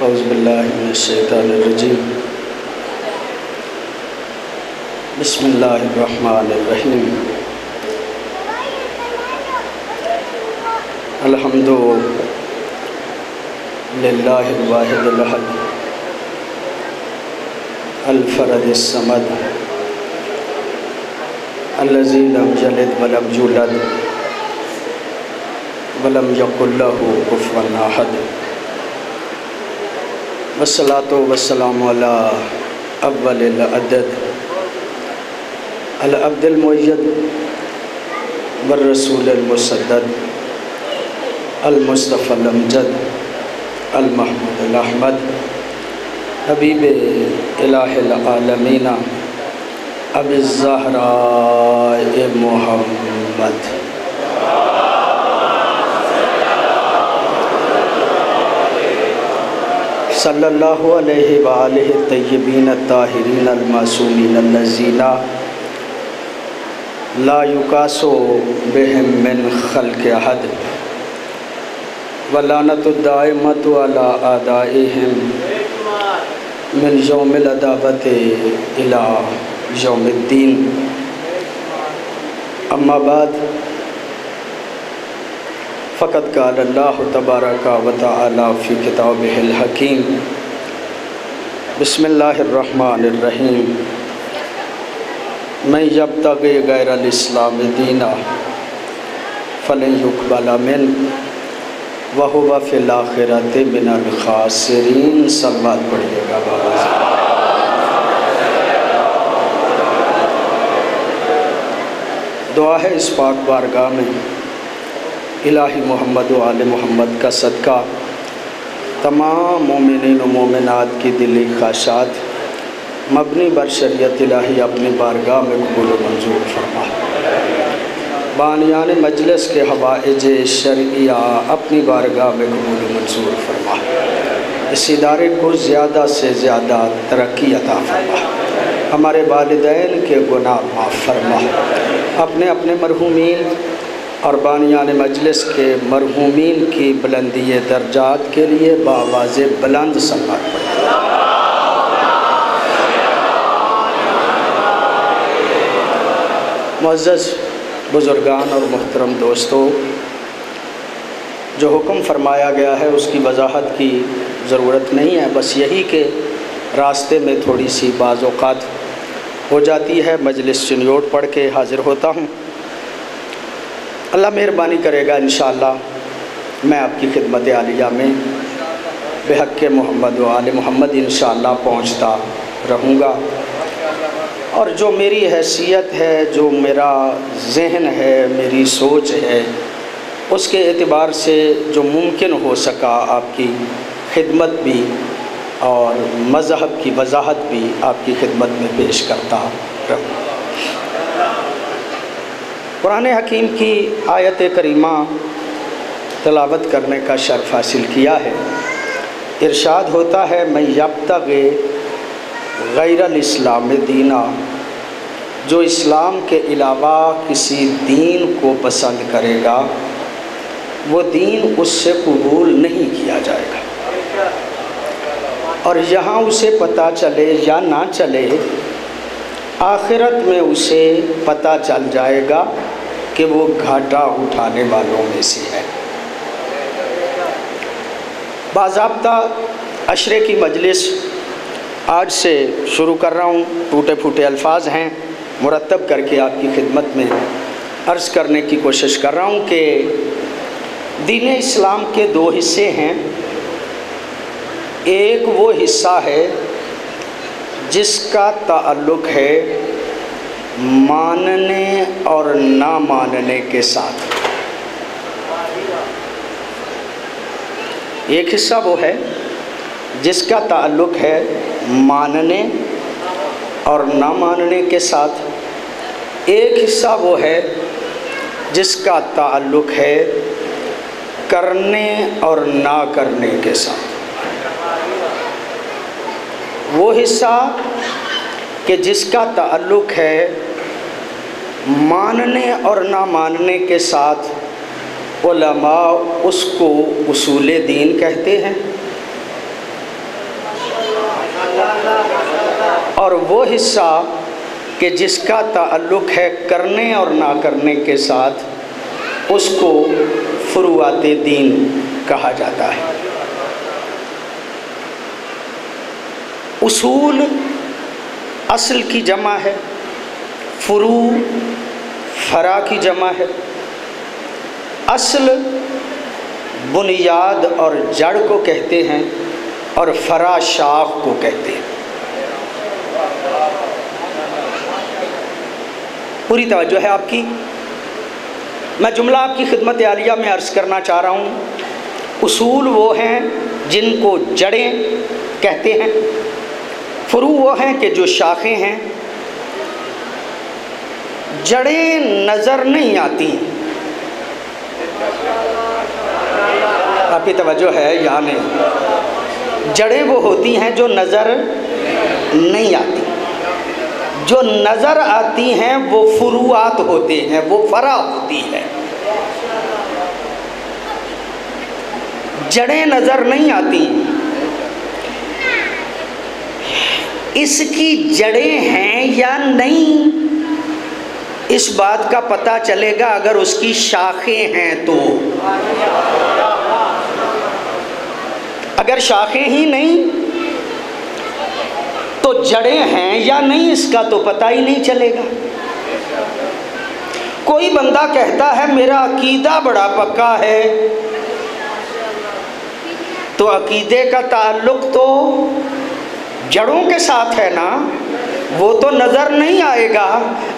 اعوذ باللہ من الشیطان الرجیم بسم اللہ الرحمن الرحیم الحمد للہ الواحد الاحد الفرد الصمد الذی لم یلد ولم یولد ولم یکن لہ کفوا احد والصلاة والسلام علی اول العدد العبد المؤید والرسول المسدد المصطفى الامجد المحمود الاحمد حبیب الہ العالمین ابی الزہراء محمد صلی اللہ علیہ وآلہ الطیبین الطاہرین المعصومین الذین لا یقاس بہم من خلق احد ولعنۃ الدائمۃ علی اعدائہم من یوم العداوۃ الی یوم الدین اما بعد فقد قال اللہ تبارک و تعالی فی کتابہ الحکیم بسم اللہ الرحمن الرحیم من یبتغی غیر الاسلام دینا فلن یقبل منہ وہو فی الآخرۃ من الخاسرین۔ صلوات پڑھیے گا بابا سے۔ دعا ہے اس پاک بارگاہ میں الہی محمد و آل محمد کا صدقہ تمام مومنین و مومنات کی دلی خواہشات مبنی بر شریعت الہی اپنی بارگاہ میں قبول و منظور فرما۔ بانیان مجلس کے حوائج شرعیہ اپنی بارگاہ میں قبول و منظور فرما۔ اس ادارے کو زیادہ سے زیادہ ترقی عطا فرما۔ ہمارے والدین کے گناہ معاف فرما۔ اپنے اپنے مرحومین اور بانیان مجلس کے مرحومین کی بلندی درجات کے لیے بآواز بلند صلوات پڑھیں۔ معزز بزرگان اور محترم دوستو، جو حکم فرمایا گیا ہے اس کی وضاحت کی ضرورت نہیں ہے، بس یہی کہ راستے میں تھوڑی سی بعض اوقات ہو جاتی ہے۔ مجلس چنیوٹ پڑھ کے حاضر ہوتا ہوں۔ اللہ مہربانی کرے گا انشاءاللہ میں آپ کی خدمت عالیہ میں بحق محمد و آل محمد انشاءاللہ پہنچتا رہوں گا، اور جو میری حیثیت ہے، جو میرا ذہن ہے، میری سوچ ہے، اس کے اعتبار سے جو ممکن ہو سکا آپ کی خدمت بھی اور مذہب کی وضاحت بھی آپ کی خدمت میں پیش کرتا رہوں۔ قرآن حکیم کی آیت کریمہ تلاوت کرنے کا شرف حاصل کیا ہے۔ ارشاد ہوتا ہے من یبتغی غیر الاسلام دینا، جو اسلام کے علاوہ کسی دین کو پسند کرے گا وہ دین اس سے قبول نہیں کیا جائے گا، اور یہاں اسے پتہ چلے یا نہ چلے آخرت میں اسے پتہ چل جائے گا کہ وہ گھاٹا اٹھانے والوں میں سے ہے۔ باضابطہ عشرے کی مجلس آج سے شروع کر رہا ہوں، ٹوٹے پھوٹے الفاظ ہیں، مرتب کر کے آپ کی خدمت میں عرض کرنے کی کوشش کر رہا ہوں کہ دین اسلام کے دو حصے ہیں۔ ایک وہ حصہ ہے جس کا تعلق ہے ماننے اور نہ ماننے کے ساتھ۔ ایک حصہ وہ ہے جس کا تعلق ہے ماننے اور نہ ماننے کے ساتھ۔ ایک حصہ وہ ہے جس کا تعلق ہے کرنے اور نہ کرنے کے ساتھ۔ وہ حصہ کہ جس کا تعلق ہے ماننے اور نہ ماننے کے ساتھ، علماء اس کو اصول دین کہتے ہیں، اور وہ حصہ کہ جس کا تعلق ہے کرنے اور نہ کرنے کے ساتھ، اس کو فروعات دین کہا جاتا ہے۔ اصول اصل کی جمع ہے، فروع فرع کی جمع ہے۔ اصل بنیاد اور جڑ کو کہتے ہیں اور فرع شاخ کو کہتے ہیں۔ پوری توجہ ہے آپ کی؟ میں جملہ آپ کی خدمت عالیہ میں عرض کرنا چاہ رہا ہوں۔ اصول وہ ہیں جن کو جڑیں کہتے ہیں، فروع وہ ہیں کہ جو شاخیں ہیں۔ جڑیں نظر نہیں آتی، آپ کی توجہ ہے یا نہیں؟ جڑیں وہ ہوتی ہیں جو نظر نہیں آتی، جو نظر آتی ہیں وہ فروعات ہوتے ہیں، وہ فرع ہوتی ہے۔ جڑیں نظر نہیں آتی، اس کی جڑیں ہیں یا نہیں، اس بات کا پتہ چلے گا اگر اس کی شاخیں ہیں تو۔ اگر شاخیں ہی نہیں تو جڑیں ہیں یا نہیں اس کا تو پتہ ہی نہیں چلے گا۔ کوئی بندہ کہتا ہے میرا عقیدہ بڑا پکا ہے، تو عقیدے کا تعلق تو جڑوں کے ساتھ ہے نا، وہ تو نظر نہیں آئے گا۔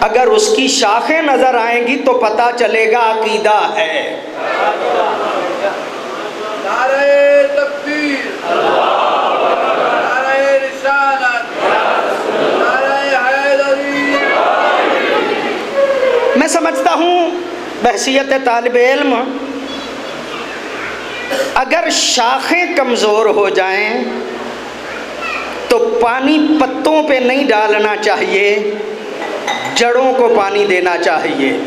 اگر اس کی شاخیں نظر آئیں گی تو پتہ چلے گا عقیدہ ہے۔ نعرہ تکبیر، نعرہ رسالت، نعرہ حیدری۔ میں سمجھتا ہوں بحیثیت طالب علم، اگر شاخیں کمزور ہو جائیں تو پانی پتوں پہ نہیں ڈالنا چاہیے، جڑوں کو پانی دینا چاہیے۔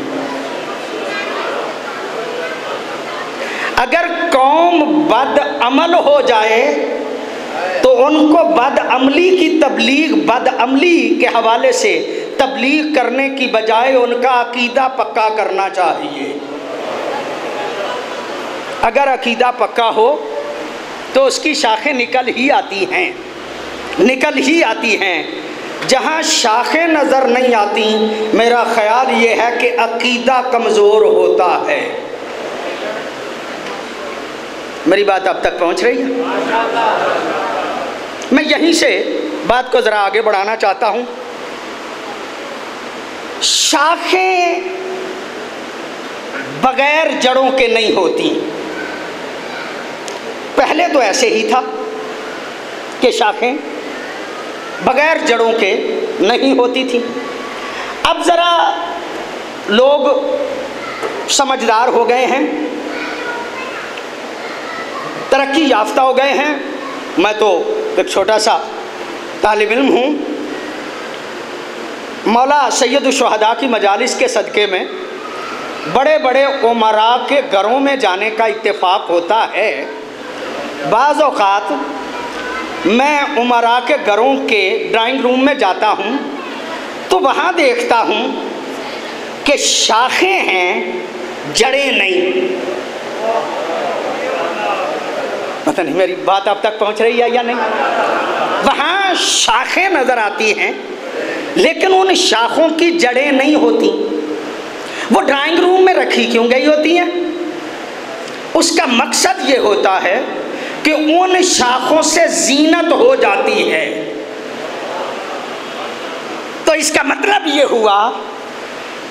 اگر قوم بد عمل ہو جائے تو ان کو بد عملی کی تبلیغ، بد عملی کے حوالے سے تبلیغ کرنے کی بجائے ان کا عقیدہ پکا کرنا چاہیے۔ اگر عقیدہ پکا ہو تو اس کی شاخیں نکل ہی آتی ہیں، نکل ہی آتی ہیں۔ جہاں شاخیں نظر نہیں آتی، میرا خیال یہ ہے کہ عقیدہ کمزور ہوتا ہے۔ میری بات اب تک پہنچ رہی ہے؟ میں یہیں سے بات کو ذرا آگے بڑھانا چاہتا ہوں۔ شاخیں بغیر جڑوں کے نہیں ہوتی۔ پہلے تو ایسے ہی تھا کہ شاخیں بغیر جڑوں کے نہیں ہوتی تھی۔ اب ذرا لوگ سمجھدار ہو گئے ہیں، ترقی یافتہ ہو گئے ہیں۔ میں تو ایک چھوٹا سا طالب علم ہوں۔ مولا سید الشہداء کی مجالس کے صدقے میں بڑے بڑے امراء کے گھروں میں جانے کا اتفاق ہوتا ہے۔ بعض اوقات میں امراء کے گھروں کے ڈرائنگ روم میں جاتا ہوں تو وہاں دیکھتا ہوں کہ شاخیں ہیں، جڑیں نہیں۔ پتہ نہیں میری بات اب تک پہنچ رہی ہے یا نہیں؟ وہاں شاخیں نظر آتی ہیں لیکن ان شاخوں کی جڑیں نہیں ہوتی۔ وہ ڈرائنگ روم میں رکھی کیوں گئی ہوتی ہیں؟ اس کا مقصد یہ ہوتا ہے کہ ان شاخوں سے زینت ہو جاتی ہے۔ تو اس کا مطلب یہ ہوا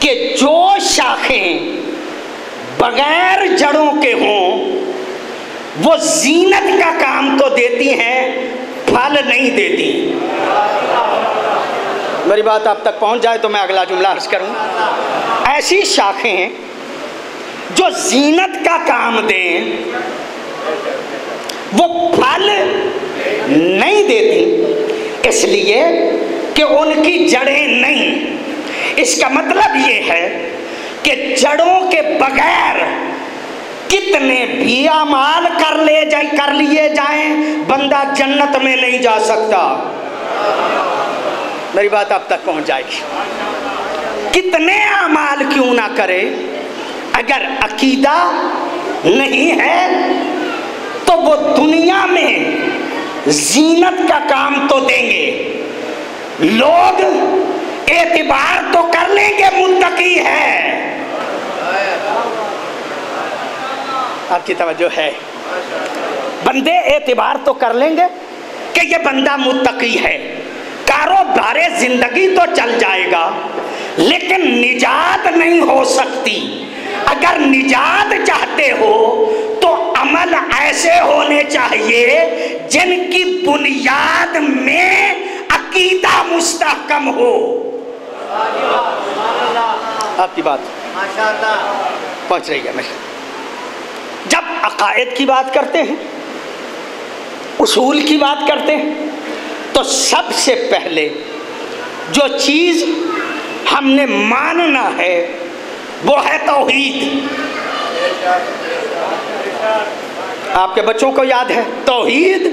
کہ جو شاخیں بغیر جڑوں کے ہوں وہ زینت کا کام تو دیتی ہیں، پھل نہیں دیتی۔ میری بات آپ تک پہنچ جائے تو میں اگلا جملہ عرض کروں۔ ایسی شاخیں جو زینت کا کام دیں وہ پھل نہیں دیتی، اس لیے کہ ان کی جڑیں نہیں۔ اس کا مطلب یہ ہے کہ جڑوں کے بغیر کتنے بھی اعمال کر لیے جائیں بندہ جنت میں نہیں جا سکتا۔ میری بات اب تک پہنچ جائے گی. کتنے اعمال کیوں نہ کرے، اگر عقیدہ نہیں ہے تو وہ دنیا میں زینت کا کام تو دیں گے، لوگ اعتبار تو کر لیں گے متقی ہے. آپ کی توجہ ہے؟ بندے اعتبار تو کر لیں گے کہ یہ بندہ متقی ہے، کاروبار زندگی تو چل جائے گا، لیکن نجات نہیں ہو سکتی. اگر نجات چاہتے ہو تو عمل ایسے ہونے چاہیے جن کی بنیاد میں عقیدہ مستحکم ہو. آپ کی بات پہنچ رہی ہے؟ میں جب عقائد کی بات کرتے ہیں، اصول کی بات کرتے ہیں، تو سب سے پہلے جو چیز ہم نے ماننا ہے وہ ہے توحید. آپ کے بچوں کو یاد ہے توحید،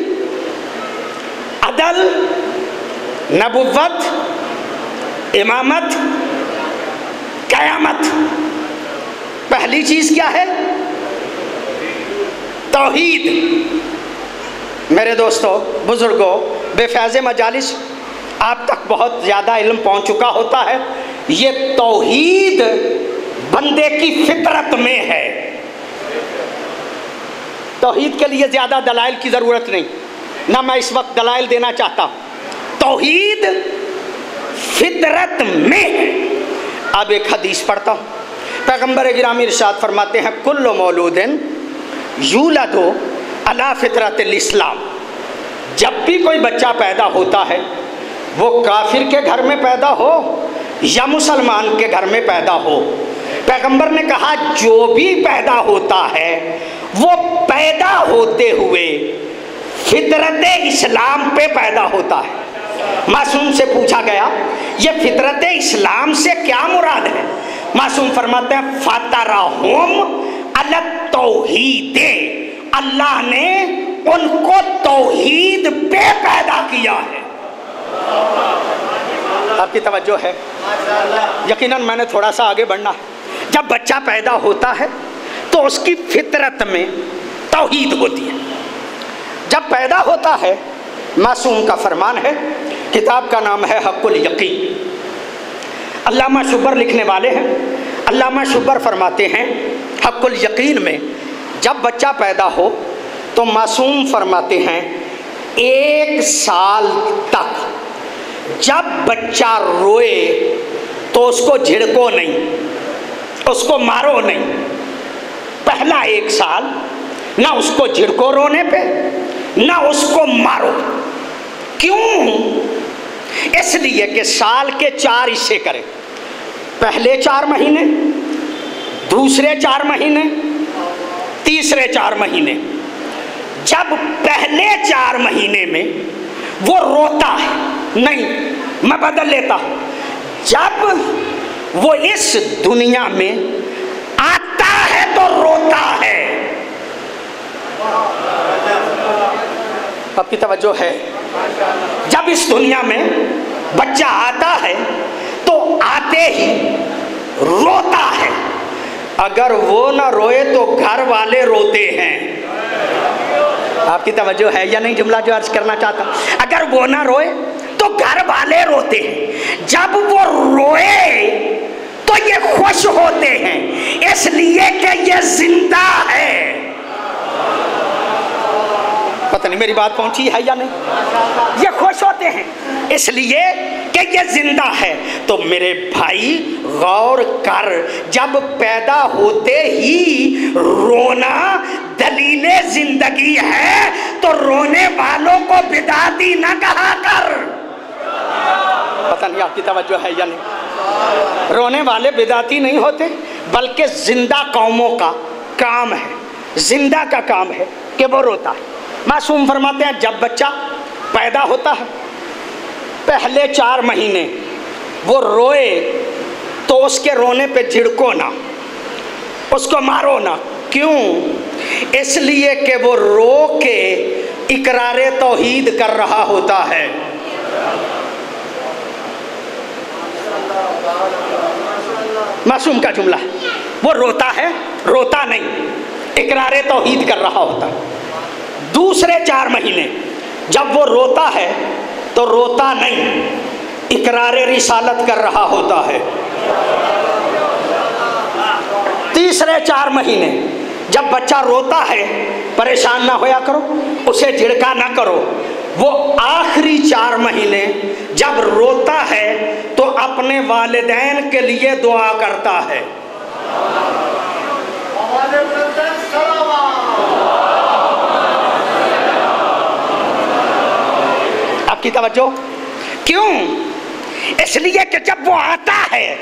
عدل، نبوت، امامت، قیامت. پہلی چیز کیا ہے؟ توحید. میرے دوستو، بزرگوں، بے فیض مجالس، آپ تک بہت زیادہ علم پہنچ چکا ہوتا ہے. یہ توحید بندے کی فطرت میں ہے. توحید کے لیے زیادہ دلائل کی ضرورت نہیں، نہ میں اس وقت دلائل دینا چاہتا. توحید فطرت میں ہے. اب ایک حدیث پڑھتا ہوں. پیغمبر گرامی ارشاد فرماتے ہیں کل مولود یولد علی فطرت الاسلام. جب بھی کوئی بچہ پیدا ہوتا ہے، وہ کافر کے گھر میں پیدا ہو یا مسلمان کے گھر میں پیدا ہو، پیغمبر نے کہا جو بھی پیدا ہوتا ہے وہ پیدا ہوتے ہوئے فطرت اسلام پہ پیدا ہوتا ہے. معصوم سے پوچھا گیا یہ فطرت اسلام سے کیا مراد ہے؟ معصوم فرماتے ہیں فطرہم علی التوحید. اللہ نے ان کو توحید پہ پیدا کیا ہے. آپ کی توجہ ہے؟ یقیناً میں نے تھوڑا سا آگے بڑھنا ہے. جب بچہ پیدا ہوتا ہے تو اس کی فطرت میں توحید ہوتی ہے. جب پیدا ہوتا ہے، معصوم کا فرمان ہے، کتاب کا نام ہے حق الیقین. علامہ شبر لکھنے والے ہیں. علامہ شبر فرماتے ہیں حق الیقین میں جب بچہ پیدا ہو تو معصوم فرماتے ہیں 1 سال تک جب بچہ روئے تو اس کو جھڑکو نہیں، اس کو مارو نہیں. پہلا 1 سال نہ اس کو جھڑکو رونے پہ، نہ اس کو مارو. کیوں؟ اس لیے کہ سال کے 4 حصے کرے. پہلے 4 مہینے، دوسرے 4 مہینے، تیسرے 4 مہینے. جب پہلے 4 مہینے میں وہ روتا ہے، نہیں میں بدل لیتا ہوں، جب وہ اس دنیا میں آتا ہے تو روتا ہے. آپ کی توجہ ہے؟ جب اس دنیا میں بچہ آتا ہے تو آتے ہی روتا ہے. اگر وہ نہ روئے تو گھر والے روتے ہیں. آپ کی توجہ ہے یا نہیں جملہ جو عرض کرنا چاہتا ہوں؟ اگر وہ نہ روئے تو گھر والے روتے ہیں. جب وہ روئے تو یہ خوش ہوتے ہیں، اس لیے کہ یہ زندہ ہے. پتہ نہیں میری بات پہنچی ہے یا نہیں؟ یہ خوش ہوتے ہیں اس لیے کہ یہ زندہ ہے. تو میرے بھائی غور کر، جب پیدا ہوتے ہی رونا دلیل زندگی ہے تو رونے والوں کو بدعتی نہ کہا کر. پتہ نہیں آپ کی توجہ ہے یا نہیں؟ رونے والے بدعتی نہیں ہوتے، بلکہ زندہ قوموں کا کام ہے، زندہ کا کام ہے کہ وہ روتا ہے. معصوم فرماتے ہیں جب بچہ پیدا ہوتا ہے پہلے 4 مہینے وہ روئے تو اس کے رونے پہ جھڑکو نہ، اس کو مارو نہ. کیوں؟ اس لیے کہ وہ رو کے اقرار توحید کر رہا ہوتا ہے. معصوم کا جملہ ہے، وہ روتا ہے، روتا نہیں، اقرار توحید کر رہا ہوتا ہے۔ دوسرے 4 مہینے جب وہ روتا ہے تو روتا نہیں، اقرار رسالت کر رہا ہوتا ہے۔ تیسرے 4 مہینے جب بچہ روتا ہے، پریشان نہ ہویا کرو، اسے جھڑکا نہ کرو۔ وہ آخری 4 مہینے جب روتا ہے تو اپنے والدین کے لیے دعا کرتا ہے۔ آپ کی توجہ؟ کیوں؟ اس لیے کہ جب وہ آتا ہے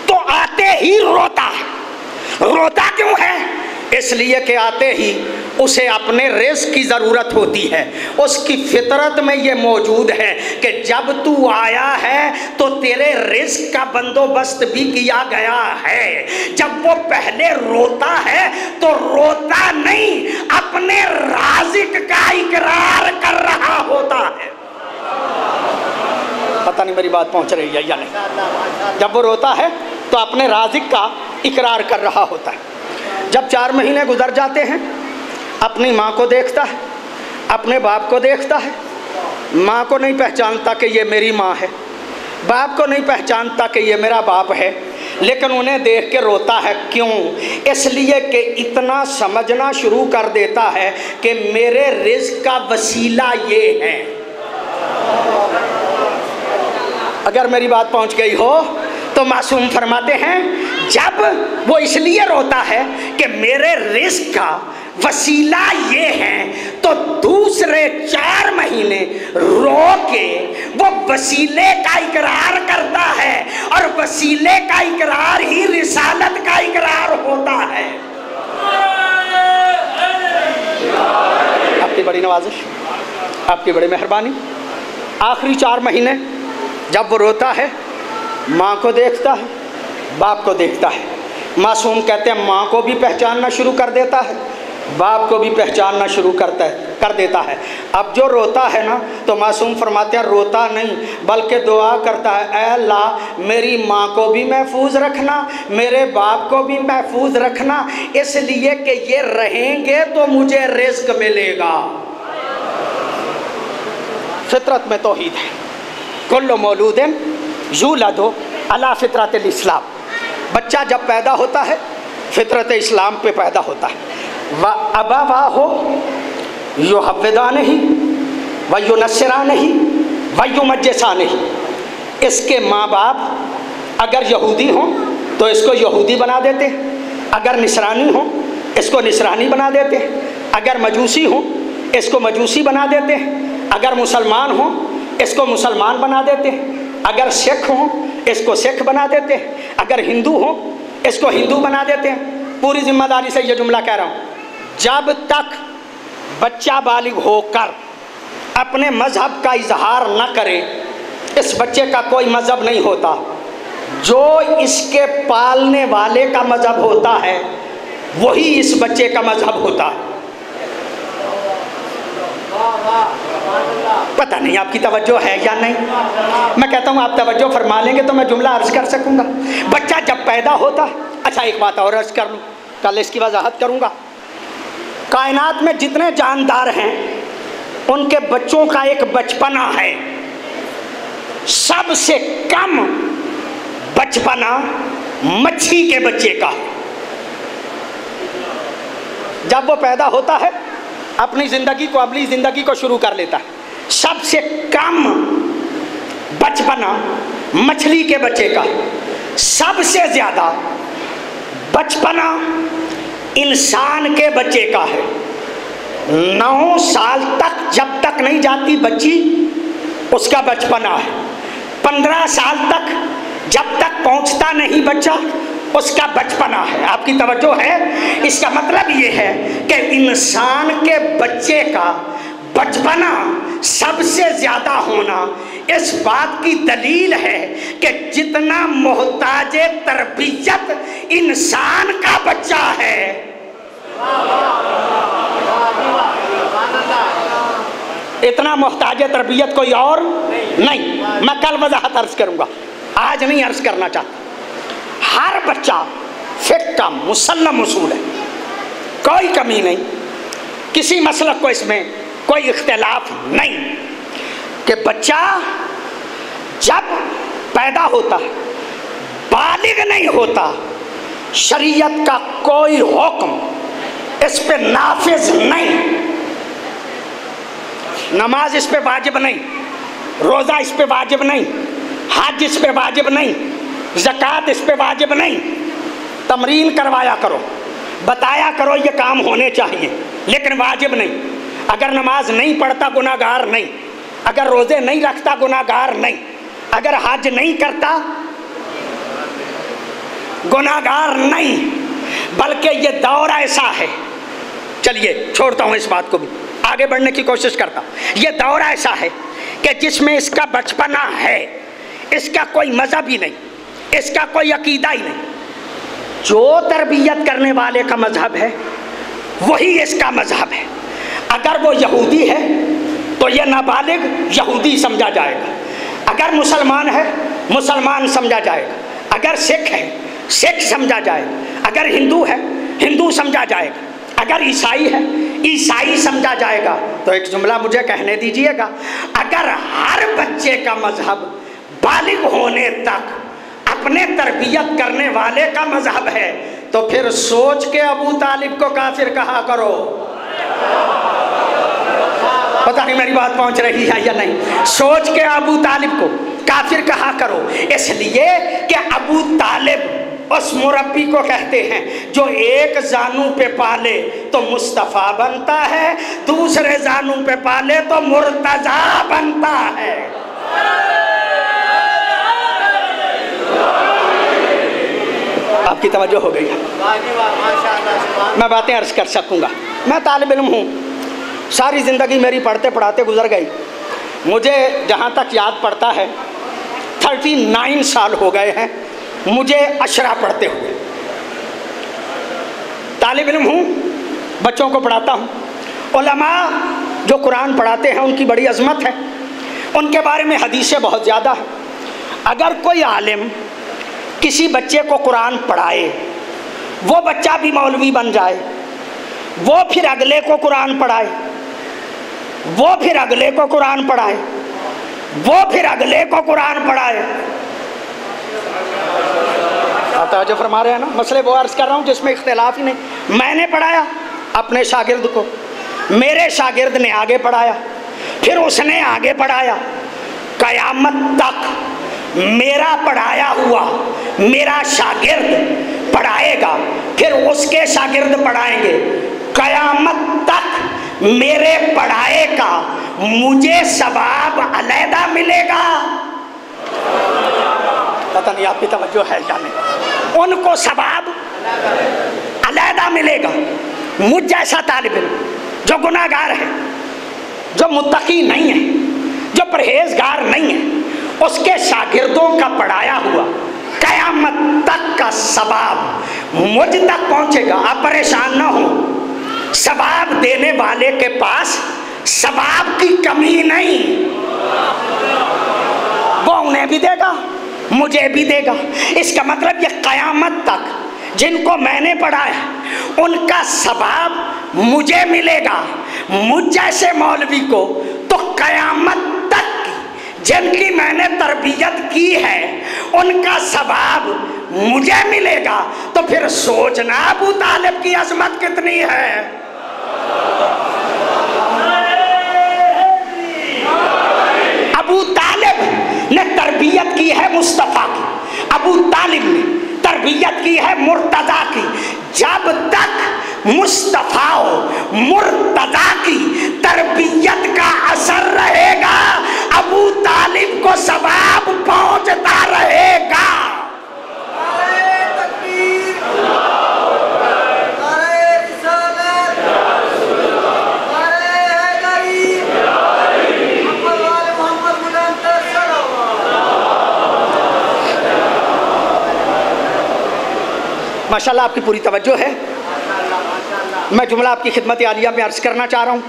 تو آتے ہی روتا ہے۔ روتا کیوں ہے؟ اس لیے کہ آتے ہی اسے اپنے رزق کی ضرورت ہوتی ہے۔ اس کی فطرت میں یہ موجود ہے کہ جب تو آیا ہے تو تیرے رزق کا بندوبست بھی کیا گیا ہے۔ جب وہ پہلے روتا ہے تو روتا نہیں، اپنے رازق کا اقرار کر رہا ہوتا ہے۔ پتہ نہیں میری بات پہنچ رہی ہے یا نہیں؟ جب وہ روتا ہے تو اپنے رازق کا اقرار کر رہا ہوتا ہے۔ جب 4 مہینے گزر جاتے ہیں، اپنی ماں کو دیکھتا ہے، اپنے باپ کو دیکھتا ہے۔ ماں کو نہیں پہچانتا کہ یہ میری ماں ہے، باپ کو نہیں پہچانتا کہ یہ میرا باپ ہے، لیکن انہیں دیکھ کے روتا ہے۔ کیوں؟ اس لیے کہ اتنا سمجھنا شروع کر دیتا ہے کہ میرے رزق کا وسیلہ یہ ہے۔ اگر میری بات پہنچ گئی ہو تو معصوم فرماتے ہیں جب وہ اس لیے روتا ہے کہ میرے رزق کا وسیلہ یہ ہے تو دوسرے 4 مہینے رو کے وہ وسیلے کا اقرار کرتا ہے، اور وسیلے کا اقرار ہی رسالت کا اقرار ہوتا ہے۔ آپ کی بڑی نوازش، آپ کی بڑی مہربانی۔ آخری 4 مہینے جب وہ روتا ہے، ماں کو دیکھتا ہے، باپ کو دیکھتا ہے۔ معصوم کہتے ہیں ماں کو بھی پہچاننا شروع کر دیتا ہے، باپ کو بھی پہچاننا شروع کر دیتا ہے۔ اب جو روتا ہے نا تو معصوم فرماتے ہیں روتا نہیں بلکہ دعا کرتا ہے، اے اللہ میری ماں کو بھی محفوظ رکھنا، میرے باپ کو بھی محفوظ رکھنا، اس لیے کہ یہ رہیں گے تو مجھے رزق ملے گا۔ فطرت میں توحید ہے۔ کل مولود یولد علی فطرت الاسلام، بچہ جب پیدا ہوتا ہے فطرت اسلام پہ پیدا ہوتا ہے۔ وَأَبَوَاهُ يُحَوِّدَانِهِ وَيُنَصِّرَانِهِ وَيُمَجِّسَانِهِ، اس کے ماں باپ اگر یہودی ہوں تو اس کو یہودی بنا دیتے ہیں، اگر نصرانی ہوں اس کو نصرانی بنا دیتے ہیں، اگر مجوسی ہوں اس کو مجوسی بنا دیتے ہیں، اگر مسلمان ہوں اس کو مسلمان بنا دیتے ہیں، اگر سکھ ہوں اس کو سکھ بنا دیتے ہیں، اگر ہندو ہوں اس کو ہندو بنا دیتے ہیں۔ پوری ذمہ داری سے یہ جملہ کہہ رہا ہوں، جب تک بچہ بالغ ہو کر اپنے مذہب کا اظہار نہ کرے اس بچے کا کوئی مذہب نہیں ہوتا۔ جو اس کے پالنے والے کا مذہب ہوتا ہے وہی اس بچے کا مذہب ہوتا ہے۔ پتہ نہیں آپ کی توجہ ہے یا نہیں؟ میں کہتا ہوں آپ توجہ فرما لیں گے تو میں جملہ عرض کر سکوں گا۔ بچہ جب پیدا ہوتا، اچھا ایک بات اور عرض کر لوں، کل اس کی وضاحت کروں گا۔ کائنات میں جتنے جاندار ہیں ان کے بچوں کا ایک بچپنا ہے، سب سے کم بچپنا مچھی کے بچے کا۔ جب وہ پیدا ہوتا ہے اپنی زندگی کو عملی زندگی کو شروع کر لیتا ہے، سب سے کم بچپنا مچھلی کے بچے کا، سب سے زیادہ بچپنا انسان کے بچے کا ہے۔ 9 سال تک جب تک نہیں جاتی بچی اس کا بچپنا ہے، 15 سال تک جب تک پہنچتا نہیں بچہ اس کا بچپنا ہے۔ آپ کی توجہ ہے؟ اس کا مطلب یہ ہے کہ انسان کے بچے کا بچپنا سب سے زیادہ ہونا اس بات کی دلیل ہے کہ جتنا محتاج تربیت انسان کا بچہ ہے، اتنا محتاج تربیت کوئی اور نہیں، میں کل وضاحت عرض کروں گا، آج نہیں عرض کرنا چاہتا۔ ہر بچہ فقہ کا مسلم اصول ہے، کوئی کمی نہیں، کسی مسلک کو اس میں کوئی اختلاف نہیں کہ بچہ جب پیدا ہوتا ہے بالغ نہیں ہوتا، شریعت کا کوئی حکم اس پہ نافذ نہیں، نماز اس پہ واجب نہیں، روزہ اس پہ واجب نہیں، حج اس پہ واجب نہیں، زکوٰۃ اس پہ واجب نہیں۔ تمرین کروایا کرو، بتایا کرو یہ کام ہونے چاہیے، لیکن واجب نہیں۔ اگر نماز نہیں پڑھتا گناہگار نہیں، اگر روزے نہیں رکھتا گناہگار نہیں، اگر حج نہیں کرتا گناہگار نہیں، بلکہ یہ دور ایسا ہے، چلیے چھوڑتا ہوں اس بات کو بھی، آگے بڑھنے کی کوشش کرتا ہوں۔ یہ دور ایسا ہے کہ جس میں اس کا بچپنا ہے، اس کا کوئی مذہب ہی نہیں، اس کا کوئی عقیدہ ہی نہیں، جو تربیت کرنے والے کا مذہب ہے وہی اس کا مذہب ہے۔ اگر وہ یہودی ہے تو یہ نابالغ یہودی سمجھا جائے گا، اگر مسلمان ہے مسلمان سمجھا جائے گا، اگر سکھ ہے سکھ سمجھا جائے گا، اگر ہندو ہے ہندو سمجھا جائے گا، اگر عیسائی ہے عیسائی سمجھا جائے گا۔ تو ایک جملہ مجھے کہنے دیجئے گا، اگر ہر بچے کا مذہب بالغ ہونے تک اپنے تربیت کرنے والے کا مذہب ہے تو پھر سوچ کے ابو طالب کو کافر کہا کرو۔ پتہ نہیں میری بات پہنچ رہی ہے یا نہیں؟ سوچ کے ابو طالب کو کافر کہا کرو، اس لیے کہ ابو طالب اس مربی کو کہتے ہیں جو ایک زانو پہ پالے تو مصطفیٰ بنتا ہے، دوسرے زانو پہ پالے تو مرتضیٰ بنتا ہے۔ آپ کی توجہ ہو گئی ہے؟ میں باتیں عرض کر سکوں گا۔ میں طالب علم ہوں، ساری زندگی میری پڑھتے پڑھاتے گزر گئی، مجھے جہاں تک یاد پڑتا ہے 39 سال ہو گئے ہیں مجھے عشرہ پڑھتے ہوئے۔ طالب علم ہوں، بچوں کو پڑھاتا ہوں، علماء جو قرآن پڑھاتے ہیں ان کی بڑی عظمت ہے، ان کے بارے میں حدیثیں بہت زیادہ ہیں۔ اگر کوئی عالم کسی بچے کو قرآن پڑھائے، وہ بچہ بھی مولوی بن جائے، وہ پھر اگلے کو قرآن پڑھائے، وہ پھر اگلے کو قرآن پڑھائے، وہ پھر اگلے کو قرآن پڑھائے۔ توجہ فرما رہے ہیں نا؟ مسئلے وہ عرض کر رہا ہوں جس میں اختلاف ہی نہیں۔ میں نے پڑھایا اپنے شاگرد کو، میرے شاگرد نے آگے پڑھایا، پھر اس نے آگے پڑھایا، قیامت تک میرا پڑھایا ہوا میرا شاگرد پڑھائے گا، پھر اس کے شاگرد پڑھائیں گے، قیامت تک میرے پڑھائے کا مجھے ثواب علیحدہ ملے گا۔ پتہ نہیں آپ کی توجہ ہے یا نہیں؟ ان کو ثواب علیحدہ ملے گا۔ مجھ جیسا طالب علم جو گناہ گار ہے، جو متقی نہیں ہے، جو پرہیزگار نہیں ہے، اس کے شاگردوں کا پڑھایا ہوا قیامت تک کا ثواب مجھ تک پہنچے گا۔ آپ پریشان نہ ہوں، ثواب دینے والے کے پاس ثواب کی کمی نہیں، وہ انہیں بھی دے گا مجھے بھی دے گا۔ اس کا مطلب یہ قیامت تک جن کو میں نے پڑھایا ان کا ثواب مجھے ملے گا، مجھ جیسے مولوی کو تو قیامت تک جن کی میں نے تربیت کی ہے ان کا ثواب مجھے ملے گا۔ تو پھر سوچنا ابو طالب کی عظمت کتنی ہے۔ ابو طالب نے تربیت کی ہے مصطفیٰ کی، ابو طالب نے تربیت کی ہے مرتضیٰ کی۔ جب تک مصطفیٰ مرتضیٰ کی تربیت کا اثر رہے گا ابو طالب کو ثواب پہنچتا رہے گا۔ ماشاءاللہ آپ کی پوری توجہ ہے۔ میں جملہ آپ کی خدمت عالیہ میں عرض کرنا چاہ رہا ہوں۔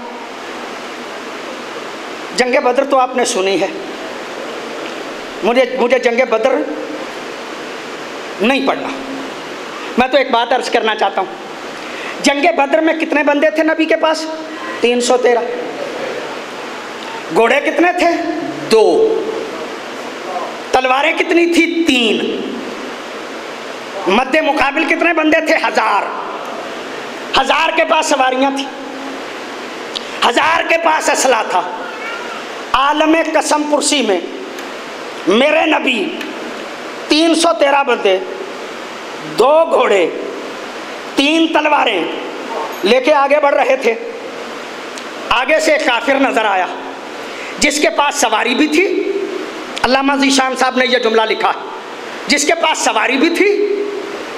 جنگ بدر تو آپ نے سنی ہے، مجھے جنگ بدر نہیں پڑھنا. میں تو ایک بات عرض کرنا چاہتا ہوں, جنگ بدر میں کتنے بندے تھے نبی کے پاس؟ 313. گھوڑے کتنے تھے؟ 2. تلواریں کتنی تھی؟ 3. مد مقابل کتنے بندے تھے؟ 1000. 1000 کے پاس سواریاں تھیں, 1000 کے پاس اسلحہ تھا. عالم قسم پرسی میں میرے نبی 313 بندے, 2 گھوڑے, 3 تلواریں لے کے آگے بڑھ رہے تھے. آگے سے ایک کافر نظر آیا جس کے پاس سواری بھی تھی. علامہ ذیشان صاحب نے یہ جملہ لکھا, جس کے پاس سواری بھی تھی,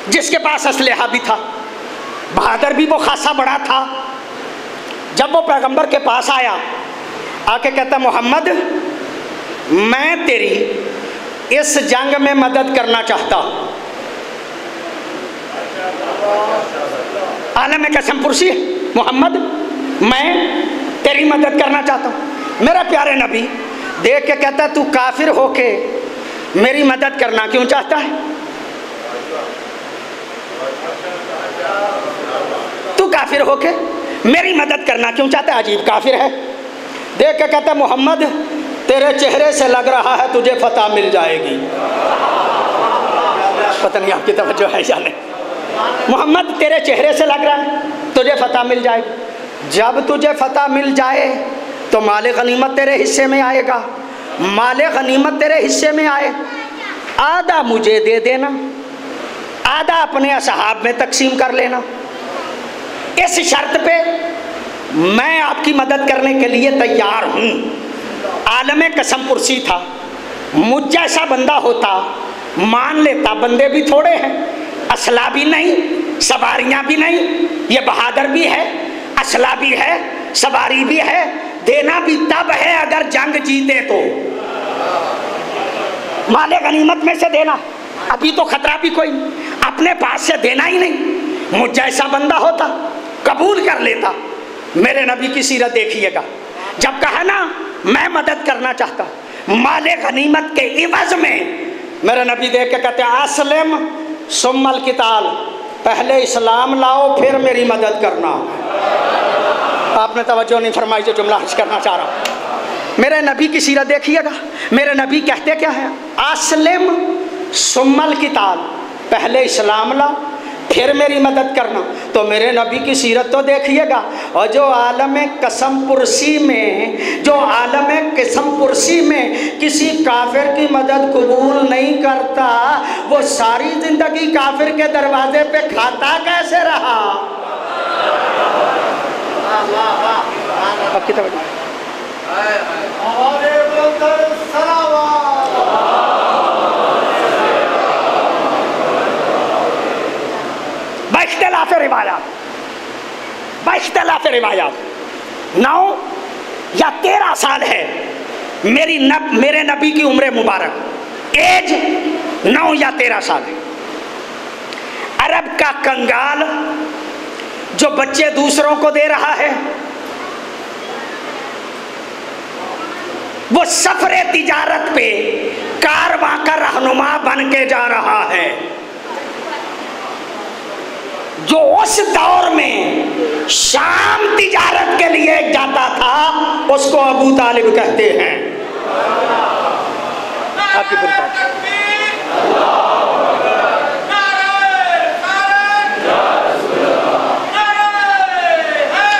جس کے پاس اسلحہ بھی تھا, بہادر بھی وہ خاصا بڑا تھا. جب وہ پیغمبر کے پاس آیا, آ کے کہتا محمد میں تیری اس جنگ میں مدد کرنا چاہتا ہوں. عالم قسم پرسی محمد میں تیری مدد کرنا چاہتا ہوں. میرا پیارے نبی دیکھ کے کہتا تو کافر ہو کے میری مدد کرنا کیوں چاہتا ہے؟ تو کافر ہو کے میری مدد کرنا کیوں چاہتا ہے؟ عجیب کافر ہے. دیکھ کے کہتا محمد تیرے چہرے سے لگ رہا ہے تجھے فتح مل جائے گی. پتہ نہیں آپ کی توجہ ہے یا نہیں. محمد تیرے چہرے سے لگ رہا ہے تجھے فتح مل جائے گی. جب تجھے فتح مل جائے تو مال غنیمت تیرے حصے میں آئے گا. مال غنیمت تیرے حصے میں آئے, آدھا مجھے دے دینا, آدھا اپنے اصحاب میں تقسیم کر لینا. اس شرط پہ میں آپ کی مدد کرنے کے لیے تیار ہوں. عالم قسم پرسی تھا, مجھ جیسا بندہ ہوتا مان لیتا. بندے بھی تھوڑے ہیں, اسلحہ بھی نہیں, سواریاں بھی نہیں. یہ بہادر بھی ہے, اسلحہ بھی ہے, سواری بھی ہے. دینا بھی تب ہے اگر جنگ جیتے تو. مال غنیمت میں سے دینا, ابھی تو خطرہ بھی کوئی, اپنے پاس سے دینا ہی نہیں. مجھ جیسا بندہ ہوتا قبول کر لیتا. میرے نبی کی سیرت دیکھیے گا, جب کہا نا میں مدد کرنا چاہتا مال غنیمت کے عوض میں, میرے نبی دیکھ کے کہتے ہیں اسلم ثم القتال, پہلے اسلام لاؤ پھر میری مدد کرنا. آپ نے توجہ نہیں فرمائی, جو جملہ عرض کرنا چاہ رہا ہوں. میرے نبی کی سیرت دیکھیے گا, میرے نبی کہتے کیا ہیں؟ اسلم ثم القتال, پہلے اسلام لاؤ پھر میری مدد کرنا. تو میرے نبی کی سیرت تو دیکھیے گا. اور جو عالم قسم پرسی میں کسی کافر کی مدد قبول نہیں کرتا, وہ ساری زندگی کافر کے دروازے پہ کھاتا کیسے رہا؟ آپ کی توجہ. باختلاف روایات 9 یا 13 سال ہے میرے نبی کی عمر مبارک, ایج 9 یا 13 سال ہے. عرب کا کنگال جو بچے دوسروں کو دے رہا ہے, وہ سفر تجارت پہ کارواں کا رہنما بن کے جا رہا ہے. جو اس دور میں شام تجارت کے لیے جاتا تھا اس کو ابو طالب کہتے ہیں. آپ کی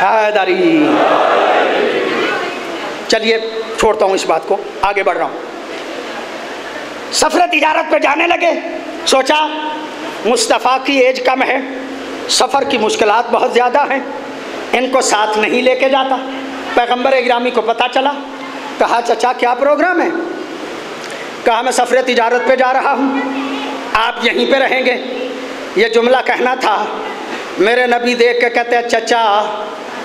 حیدری. چلیے چھوڑتا ہوں اس بات کو, آگے بڑھ رہا ہوں. سفر تجارت پہ جانے لگے, سوچا مصطفیٰ کی ایج کم ہے, سفر کی مشکلات بہت زیادہ ہیں, ان کو ساتھ نہیں لے کے جاتا. پیغمبر گرامی کو پتہ چلا, کہا چچا کیا پروگرام ہے؟ کہا میں سفر تجارت پہ جا رہا ہوں, آپ یہیں پہ رہیں گے. یہ جملہ کہنا تھا. میرے نبی دیکھ کے کہتے ہیں چچا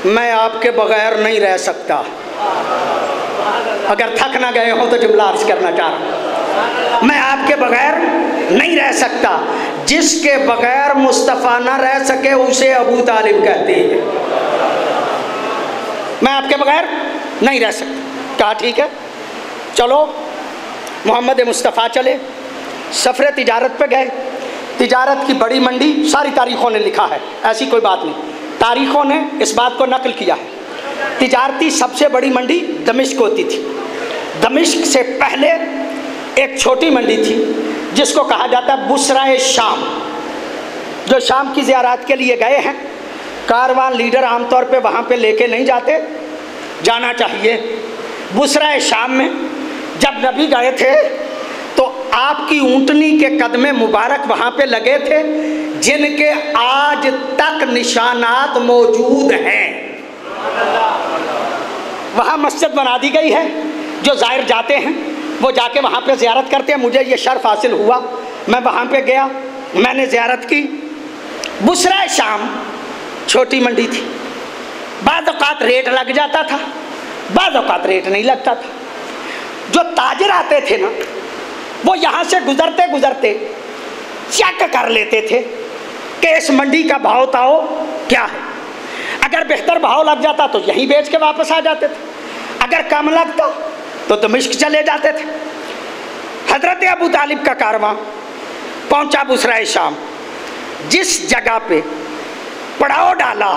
میں آپ کے بغیر نہیں رہ سکتا. اگر تھک نہ گئے ہوں تو جملہ عرض کرنا چاہ رہا ہوں. میں آپ کے بغیر نہیں رہ سکتا. جس کے بغیر مصطفیٰ نہ رہ سکے اسے ابو طالب کہتے ہیں. میں آپ کے بغیر نہیں رہ سکتا. کہا ٹھیک ہے چلو محمد مصطفیٰ چلے، سفر تجارت پہ گئے، تجارت کی بڑی منڈی، ساری تاریخوں نے لکھا ہے، ایسی کوئی بات نہیں، تاریخوں نے اس بات کو نقل کیا ہے۔ تجارتی سب سے بڑی منڈی دمشق ہوتی تھی۔ دمشق سے پہلے ایک چھوٹی منڈی تھی جس کو کہا جاتا ہے بصرہ شام۔ جو شام کی زیارات کے لیے گئے ہیں، کاروان لیڈر عام طور پہ وہاں پہ لے کے نہیں جاتے، جانا چاہیے۔ بصرہ شام میں جب نبی گئے تھے تو آپ کی اونٹنی کے قدمے مبارک وہاں پہ لگے تھے جن کے آج تک نشانات موجود ہیں۔ وہاں مسجد بنا دی گئی ہے، جو زائر جاتے ہیں وہ جا کے وہاں پہ زیارت کرتے ہیں۔ مجھے یہ شرف حاصل ہوا، میں وہاں پہ گیا، میں نے زیارت کی۔ بصرہ شام چھوٹی منڈی تھی، بعض اوقات ریٹ لگ جاتا تھا، بعض اوقات ریٹ نہیں لگتا تھا۔ جو تاجر آتے تھے نا، وہ یہاں سے گزرتے گزرتے چیک کر لیتے تھے کہ اس منڈی کا بھاؤ تاؤ کیا ہے۔ اگر بہتر بھاؤ لگ جاتا تو یہیں بیچ کے واپس آ جاتے تھے، اگر کم لگتا تو دمشق چلے جاتے تھے۔ حضرت ابو طالب کا کارواں پہنچا بصرہ شام۔ جس جگہ پہ پڑاؤ ڈالا،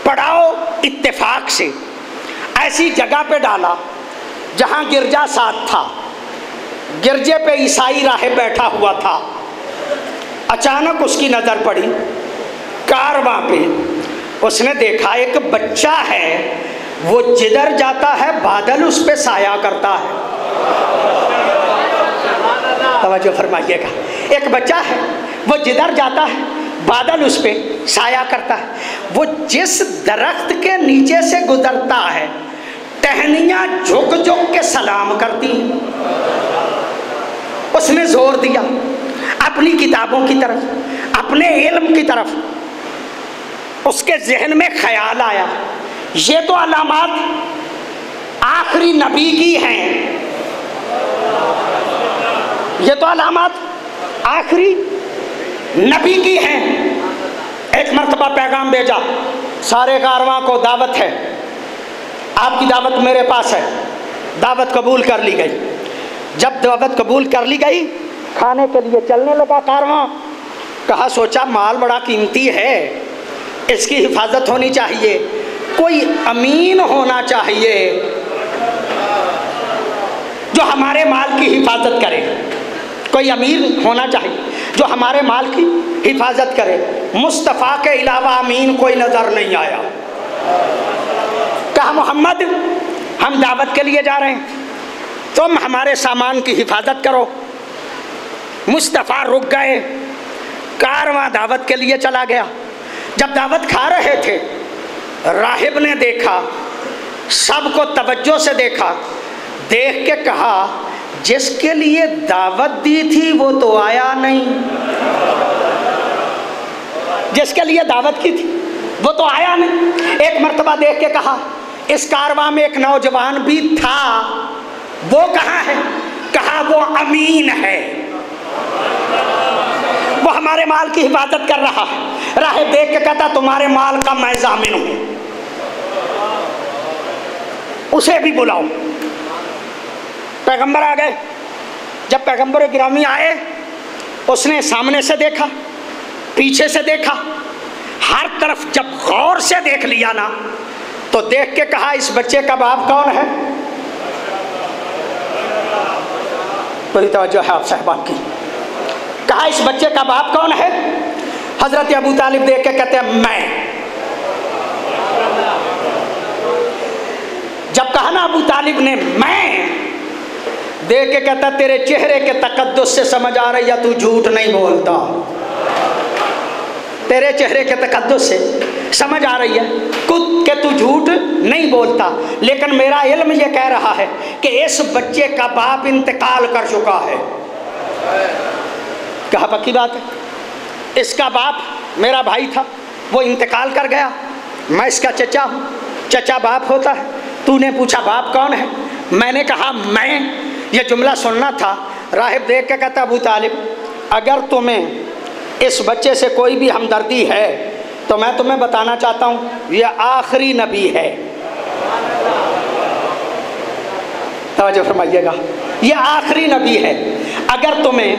پڑاؤ اتفاق سے ایسی جگہ پہ ڈالا جہاں گرجا ساتھ تھا، گرجے پہ عیسائی راہب بیٹھا ہوا تھا۔ اچانک اس کی نظر پڑی کارواں پہ، اس نے دیکھا ایک بچہ ہے، وہ جدھر جاتا ہے بادل اس پہ سایہ کرتا ہے۔ توجہ فرمائیے گا، ایک بچہ ہے، وہ جدھر جاتا ہے بادل اس پہ سایہ کرتا ہے۔ وہ جس درخت کے نیچے سے گزرتا ہے ٹہنیاں جھک جھک کے سلام کرتی ہیں۔ اس نے زور دیا اپنی کتابوں کی طرف، اپنے علم کی طرف۔ اس کے ذہن میں خیال آیا، یہ تو علامات آخری نبی کی ہیں، یہ تو علامات آخری نبی کی ہیں۔ ایک مرتبہ پیغام بھیجا، سارے کارواں کو دعوت ہے، آپ کی دعوت میرے پاس ہے۔ دعوت قبول کر لی گئی۔ جب دعوت قبول کر لی گئی، کھانے کے لیے چلنے لگا کارواں۔ کہا سوچا مال بڑا قیمتی ہے، اس کی حفاظت ہونی چاہیے، کوئی امین ہونا چاہیے جو ہمارے مال کی حفاظت کرے، کوئی امیر ہونا چاہیے جو ہمارے مال کی حفاظت کرے۔ مصطفیٰ کے علاوہ امین کوئی نظر نہیں آیا۔ کہا محمد ہم دعوت کے لیے جا رہے ہیں، تم ہمارے سامان کی حفاظت کرو۔ مصطفیٰ رک گئے، کارواں دعوت کے لیے چلا گیا۔ جب دعوت کھا رہے تھے، راہب نے دیکھا، سب کو توجہ سے دیکھا، دیکھ کے کہا جس کے لیے دعوت دی تھی وہ تو آیا نہیں، جس کے لیے دعوت کی تھی وہ تو آیا نہیں۔ ایک مرتبہ دیکھ کے کہا اس کارواں میں ایک نوجوان بھی تھا، وہ کہاں ہے؟ کہا وہ امین ہے، وہ ہمارے مال کی حفاظت کر رہا ہے۔ راہب دیکھ کے کہتا تمہارے مال کا میں ضامن ہوں، اسے بھی بلاؤ۔ پیغمبر آ گئے۔ جب پیغمبر گرامی آئے، اس نے سامنے سے دیکھا، پیچھے سے دیکھا، ہر طرف جب غور سے دیکھ لیا نا تو دیکھ کے کہا اس بچے کا باپ کون ہے؟ بڑی توجہ ہے آپ صاحبان کی۔ کہا اس بچے کا باپ کون ہے؟ حضرت ابو طالب دیکھ کے کہتے ہیں میں۔ جب کہا نا ابو طالب نے میں، دیکھ کے کہتا تیرے چہرے کے تقدس سے سمجھ آ رہی ہے تو جھوٹ نہیں بولتا، تیرے چہرے کے تقدس سے سمجھ آ رہی ہے کہ تو جھوٹ نہیں بولتا، لیکن میرا علم یہ کہہ رہا ہے کہ اس بچے کا باپ انتقال کر چکا ہے۔ کہا پکی بات ہے، اس کا باپ میرا بھائی تھا، وہ انتقال کر گیا، میں اس کا چچا ہوں، چچا باپ ہوتا ہے۔ تو نے پوچھا باپ کون ہے؟ میں نے کہا میں، یہ جملہ سننا تھا۔ راہب دیکھ کے کہتا ابو طالب اگر تمہیں اس بچے سے کوئی بھی ہمدردی ہے تو میں تمہیں بتانا چاہتا ہوں یہ آخری نبی ہے۔ توجہ فرمائیے گا۔ یہ آخری نبی ہے، اگر تمہیں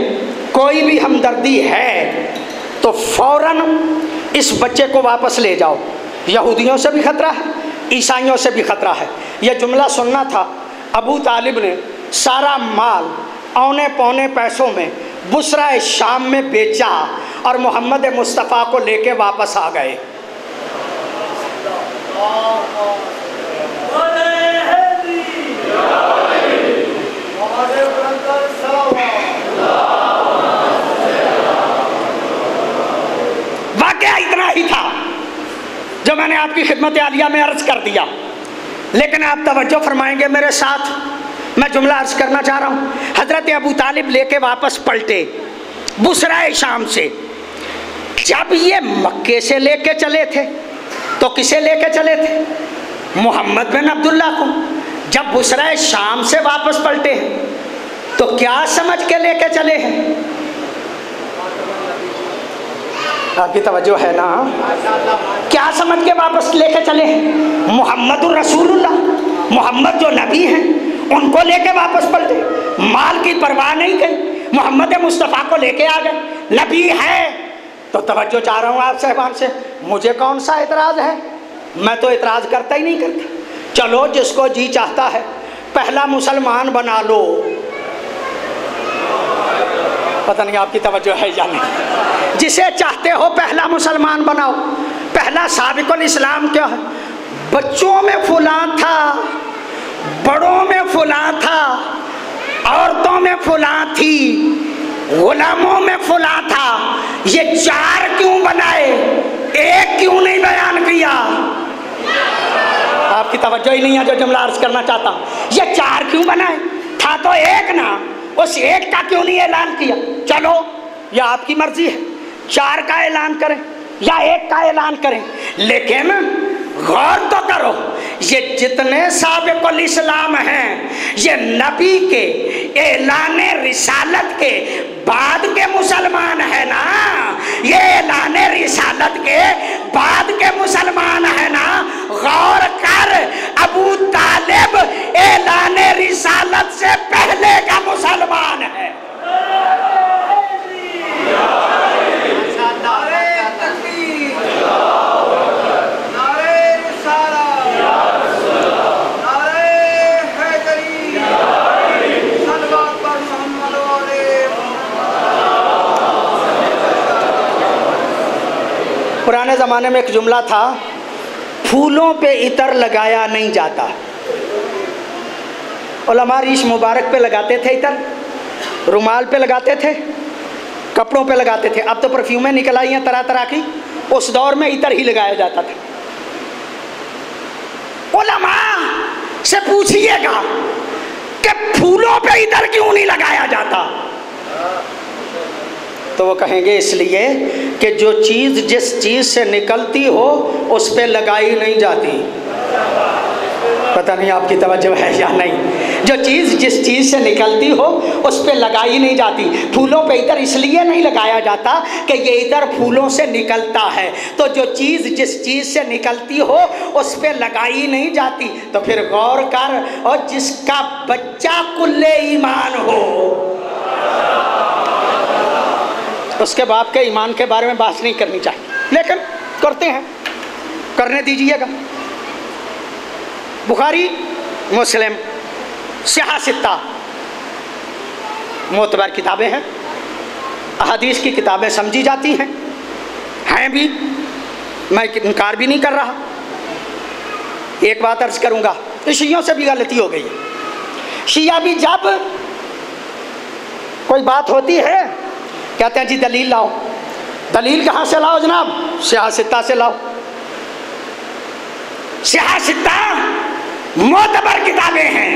کوئی بھی ہمدردی ہے تو فوراً اس بچے کو واپس لے جاؤ، یہودیوں سے بھی خطرہ ہے، عیسائیوں سے بھی خطرہ ہے۔ یہ جملہ سننا تھا۔ ابو طالب نے سارا مال اونے پونے پیسوں میں بصرہ شام میں بیچا اور محمد مصطفیٰ کو لے کے واپس آ گئے۔ واقعہ اتنا ہی تھا جو میں نے آپ کی خدمت عالیہ میں عرض کر دیا، لیکن آپ توجہ فرمائیں گے میرے ساتھ، میں جملہ عرض کرنا چاہ رہا ہوں۔ حضرت ابو طالب لے کے واپس پلٹے بصرہ شام سے۔ جب یہ مکے سے لے کے چلے تھے تو کسے لے کے چلے تھے؟ محمد بن عبداللہ کو۔ جب بصرہ شام سے واپس پلٹے ہیں تو کیا سمجھ کے لے کے چلے ہیں؟ آپ کی توجہ ہے نا؟ کیا سمجھ کے واپس لے کے چلے ہیں؟ محمد الرسول اللہ، محمد جو نبی ہیں ان کو لے کے واپس پلٹے، مال کی پرواہ نہیں کی، محمد مصطفیٰ کو لے کے آ گئے۔ نبی ہے تو توجہ چاہ رہا ہوں آپ صاحبان سے، مجھے کون سا اعتراض ہے؟ میں تو اعتراض کرتا ہی نہیں کرتا۔ چلو جس کو جی چاہتا ہے پہلا مسلمان بنا لو، پتہ نہیں آپ کی توجہ ہے یا نہیں، جسے چاہتے ہو پہلا مسلمان بناؤ۔ پہلا سابق الاسلام کیا ہے؟ بچوں میں فلاں تھا، بڑوں میں فلاں تھا، عورتوں میں فلاں تھی، غلاموں میں فلاں تھا۔ یہ چار کیوں بنائے، ایک کیوں نہیں بیان کیا؟ آپ کی توجہ ہی نہیں ہے جو جملہ عرض کرنا چاہتا ہوں۔ یہ چار کیوں بنائے؟ تھا تو ایک نا، اس ایک کا کیوں نہیں اعلان کیا؟ چلو یہ آپ کی مرضی ہے، چار کا اعلان کریں یا ایک کا اعلان کریں، لیکن غور تو کرو یہ جتنے سابق الاسلام ہیں یہ نبی کے اعلان رسالت کے بعد کے مسلمان ہیں نا، یہ اعلان رسالت کے بعد کے مسلمان ہیں نا۔ غور کر، ابو طالب اعلان رسالت سے پہلے کا مسلمان ہے۔ پرانے زمانے میں ایک جملہ تھا، پھولوں پہ عطر لگایا نہیں جاتا۔ علماء ریش مبارک پہ لگاتے تھے عطر، رومال پہ لگاتے تھے، کپڑوں پہ لگاتے تھے۔ اب تو پرفیومیں نکل آئی ہیں طرح طرح کی، اس دور میں عطر ہی لگایا جاتا تھا۔ علماء سے پوچھئے گا کہ پھولوں پہ عطر کیوں نہیں لگایا جاتا؟ تو وہ کہیں گے اس لیے کہ جو چیز جس چیز سے نکلتی ہو اس پہ لگائی نہیں جاتی۔ پتہ نہیں آپ کی توجہ ہے یا نہیں، جو چیز جس چیز سے نکلتی ہو اس پہ لگائی نہیں جاتی۔ پھولوں پہ عطر اس لیے نہیں لگایا جاتا کہ یہ عطر پھولوں سے نکلتا ہے، تو جو چیز جس چیز سے نکلتی ہو اس پہ لگائی نہیں جاتی۔ تو پھر غور کر، اور جس کا بچہ کل ایمان ہو، اس کے باپ کے ایمان کے بارے میں بات نہیں کرنی چاہیے، لیکن کرتے ہیں، کرنے دیجئے گا۔ بخاری، مسلم، صحیح ستہ معتبر کتابیں ہیں، احادیث کی کتابیں سمجھی جاتی ہیں بھی، میں انکار بھی نہیں کر رہا۔ ایک بات عرض کروں گا، شیعوں سے بھی غلطی ہو گئی ہے۔ شیعہ بھی جب کوئی بات ہوتی ہے کہتے ہیں جی دلیل لاؤ۔ دلیل کہاں سے لاؤ جناب؟ صحیح ستہ سے لاؤ۔ صحیح ستہ معتبر کتابیں ہیں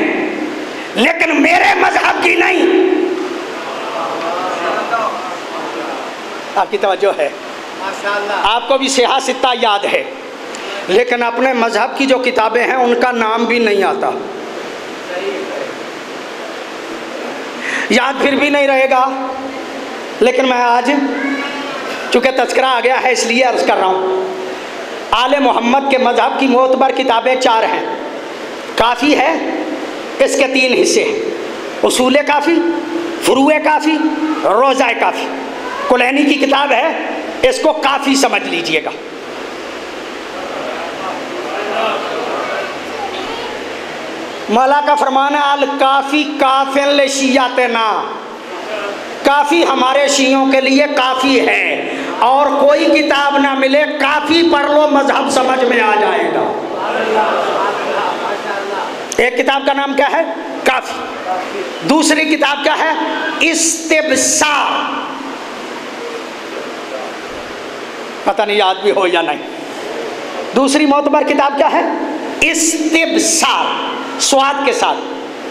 لیکن میرے مذہب کی نہیں۔ آپ کی توجہ ہے؟ آپ کو بھی صحیح ستہ یاد ہے، لیکن اپنے مذہب کی جو کتابیں ہیں ان کا نام بھی نہیں آتا، یاد پھر بھی نہیں رہے گا۔ لیکن میں آج چونکہ تذکرہ آ گیا ہے اس لیے عرض کر رہا ہوں، آل محمد کے مذہب کی معتبر کتابیں 4 ہیں، کافی ہے، اس کے 3 حصے ہیں۔ اصول کافی، فروع کافی، روضہ کافی، کلینی کی کتاب ہے، اس کو کافی سمجھ لیجئے گا۔ مولا کا فرمان ہے الکافی کافٍ لشیعتنا، کافی ہمارے شیعوں کے لیے کافی ہے، اور کوئی کتاب نہ ملے کافی پڑھ لو مذہب سمجھ میں آ جائے گا۔ ایک کتاب کا نام کیا ہے؟ کافی۔ دوسری کتاب کیا ہے؟ استبصار، پتہ نہیں یاد بھی ہو یا نہیں۔ دوسری معتبر کتاب کیا ہے؟ استبصار، سواد کے ساتھ،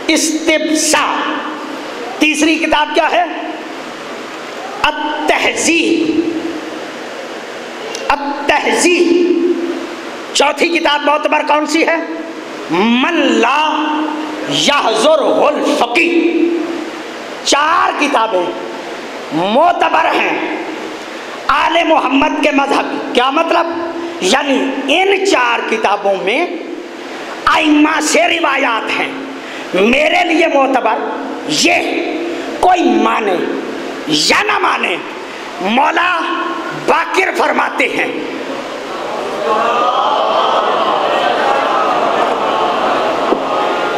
استبصار۔ تیسری کتاب کیا ہے؟ التہذیب، التہذیب۔ چوتھی کتاب معتبر کون سی ہے؟ من لا یحضرہ الفقیہ۔ چار کتابیں معتبر ہیں آل محمد کے مذہب۔ کیا مطلب؟ یعنی ان چار کتابوں میں ائمہ سے روایات ہیں، میرے لیے معتبر یہ، کوئی مانے یا نہ مانے، مولا باقر فرماتے ہیں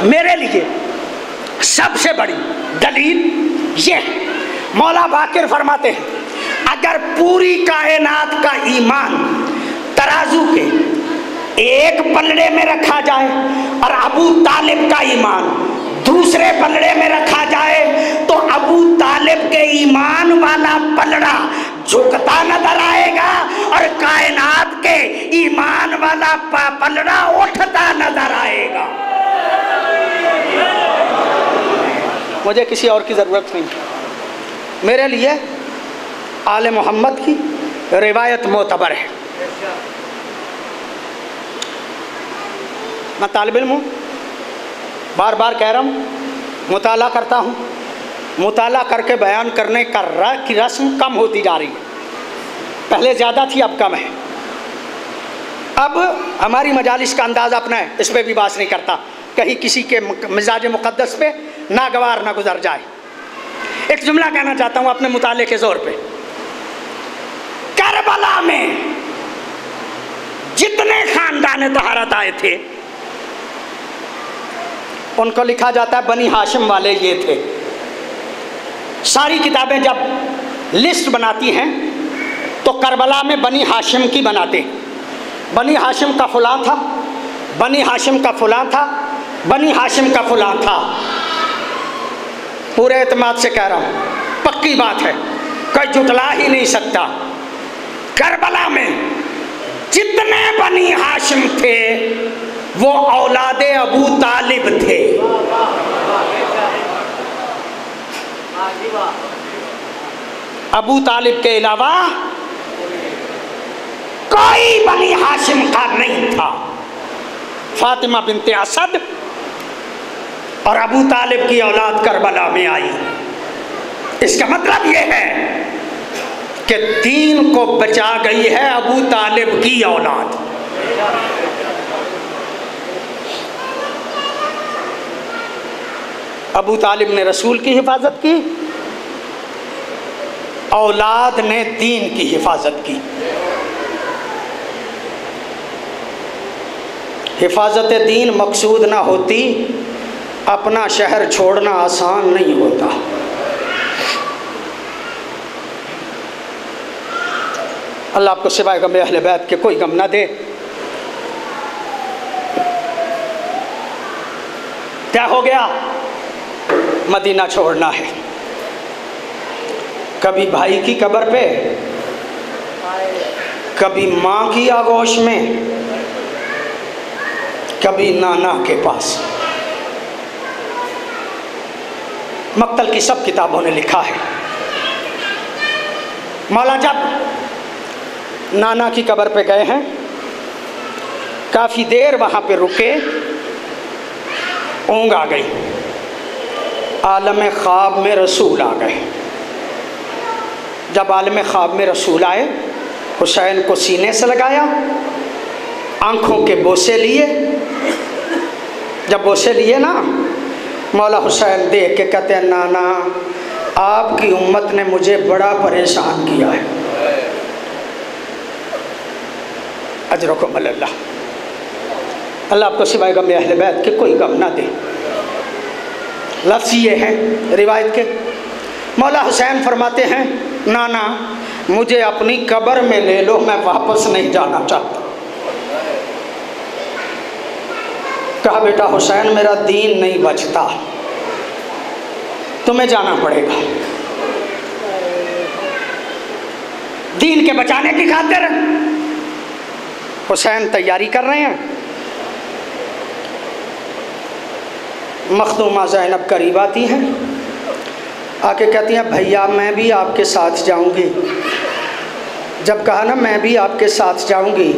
میرے لیے سب سے بڑی دلیل یہ، مولا باقر فرماتے ہیں اگر پوری کائنات کا ایمان ترازو کے ایک پلڑے میں رکھا جائے اور ابو طالب کا ایمان دوسرے پلڑے میں رکھا جائے تو ابو طالب کے ایمان والا پلڑا جھکتا نظر آئے گا اور کائنات کے ایمان والا پلڑا اٹھتا نظر آئے گا۔ مجھے کسی اور کی ضرورت نہیں، میرے لیے آل محمد کی روایت معتبر ہے۔ میں طالب علم ہوں، بار بار کہہ رہا ہوں، مطالعہ کرتا ہوں، مطالعہ کر کے بیان کرنے کی رسم کم ہوتی جا رہی ہے، پہلے زیادہ تھی اب کم ہے۔ اب ہماری مجالس کا انداز اپنا ہے، اس پہ بھی بات نہیں کرتا، کہیں کسی کے مزاج مقدس پہ ناگوار نہ گزر جائے۔ ایک جملہ کہنا چاہتا ہوں اپنے مطالعے کے زور پہ، کربلا میں جتنے خاندان طہارت آئے تھے ان کو لکھا جاتا ہے بنی ہاشم والے یہ تھے۔ ساری کتابیں جب لسٹ بناتی ہیں تو کربلا میں بنی ہاشم کی بناتے ہیں، بنی ہاشم کا فلاں تھا، بنی ہاشم کا فلاں تھا، بنی ہاشم کا فلاں تھا۔ پورے اعتماد سے کہہ رہا ہوں، پکی بات ہے، کوئی جھٹلا ہی نہیں سکتا۔ کربلا میں جتنے بنی ہاشم تھے وہ اولاد ابو طالب تھے۔ ابو طالب کے علاوہ کوئی بنی ہاشم کا نہیں تھا۔ فاطمہ بنت اسد اور ابو طالب کی اولاد کربلا میں آئی۔ اس کا مطلب یہ ہے کہ دین کو بچا گئی ہے ابو طالب کی اولاد۔ ابو طالب نے رسول کی حفاظت کی، اولاد نے دین کی حفاظت کی۔ حفاظت دین مقصود نہ ہوتی اپنا شہر چھوڑنا آسان نہیں ہوتا۔ اللہ آپ کو سوائے غم اہل بیت کے کوئی غم نہ دے۔ کیا ہو گیا؟ مدینہ چھوڑنا ہے، کبھی بھائی کی قبر پہ، کبھی ماں کی آغوش میں، کبھی نانا کے پاس۔ مقتل کی سب کتابوں نے لکھا ہے، مولا جب نانا کی قبر پہ گئے ہیں، کافی دیر وہاں پہ رکے، اونگ آ گئی، عالم خواب میں رسول آ گئے۔ جب عالم خواب میں رسول آئے، حسین کو سینے سے لگایا، آنکھوں کے بوسے لیے۔ جب بوسے لیے نا، مولا حسین دیکھ کے کہتے ہیں نانا آپ کی امت نے مجھے بڑا پریشان کیا ہے، اجرکم اللہ، اللہ آپ کو سوائے غم اہل بیت کے کوئی غم نہ دے۔ لفظ یہ ہیں روایت کے، مولا حسین فرماتے ہیں نانا مجھے اپنی قبر میں لے لو، میں واپس نہیں جانا چاہتا۔ کہا بیٹا حسین میرا دین نہیں بچتا، تمہیں جانا پڑے گا۔ دین کے بچانے کی خاطر حسین تیاری کر رہے ہیں۔ مخدومہ زینب قریب آتی ہیں، آ کے کہتی ہیں بھیا میں بھی آپ کے ساتھ جاؤں گی۔ جب کہا نا میں بھی آپ کے ساتھ جاؤں گی،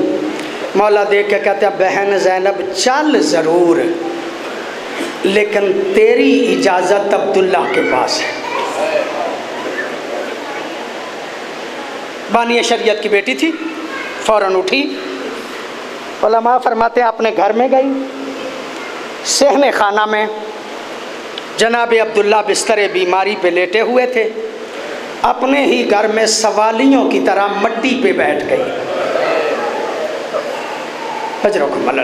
مولا دیکھ کے کہتے ہیں بہن زینب چل ضرور، لیکن تیری اجازت عبداللہ کے پاس ہے۔ بانی شریعت کی بیٹی تھی، فوراً اٹھی، علماء فرماتے ہیں اپنے گھر میں گئی، صحن خانہ میں جناب عبداللہ بستر بیماری پہ لیٹے ہوئے تھے، اپنے ہی گھر میں سوالیوں کی طرح مٹی پہ بیٹھ گئی۔ اجرکم اللہ،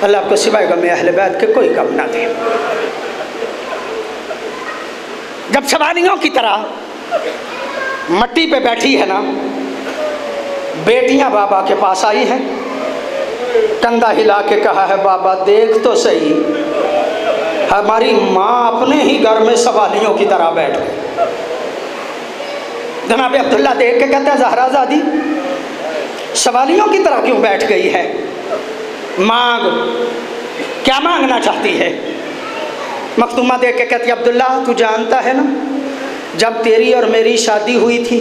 اللہ آپ کو سوائے غم اہل بیت کے کوئی غم نہ دے۔ جب سوالیوں کی طرح مٹی پہ بیٹھی ہے نا، بیٹیاں بابا کے پاس آئی ہیں، کندھا ہلا کے کہا ہے بابا دیکھ تو صحیح، ہماری ماں اپنے ہی گھر میں سوالیوں کی طرح بیٹھ گئی۔ جناب عبداللہ دیکھ کے کہتے ہیں زہرا زادی سوالیوں کی طرح کیوں بیٹھ گئی ہے؟ مانگ، کیا مانگنا چاہتی ہے؟ مخدومہ دیکھ کے کہتی ہے عبداللہ تو جانتا ہے نا جب تیری اور میری شادی ہوئی تھی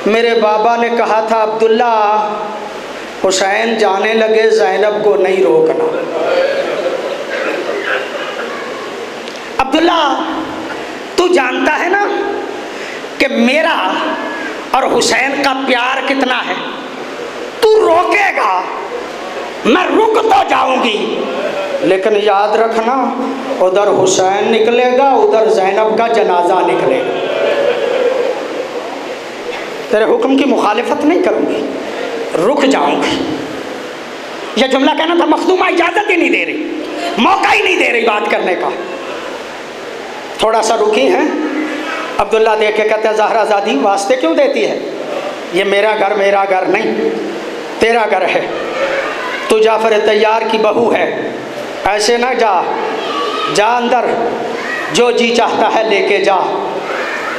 میرے بابا نے کہا تھا عبداللہ حسین جانے لگے زینب کو نہیں روکنا۔ عبداللہ تو جانتا ہے نا کہ میرا اور حسین کا پیار کتنا ہے، تو روکے گا میں رک تو جاؤں گی، لیکن یاد رکھنا ادھر حسین نکلے گا ادھر زینب کا جنازہ نکلے گا، تیرے حکم کی مخالفت نہیں کروں گی، رک جاؤں گی۔ یہ جملہ کہنا تھا، مخدومہ اجازت ہی نہیں دے رہی، موقع ہی نہیں دے رہی بات کرنے کا۔ تھوڑا سا رکی ہیں، عبداللہ دیکھ کے کہتے ہیں زہرا زادی واسطے کیوں دیتی ہے؟ یہ میرا گھر نہیں تیرا گھر ہے، تو جعفر طیار کی بہو ہے، ایسے نہ جا اندر، جو جی چاہتا ہے لے کے جا،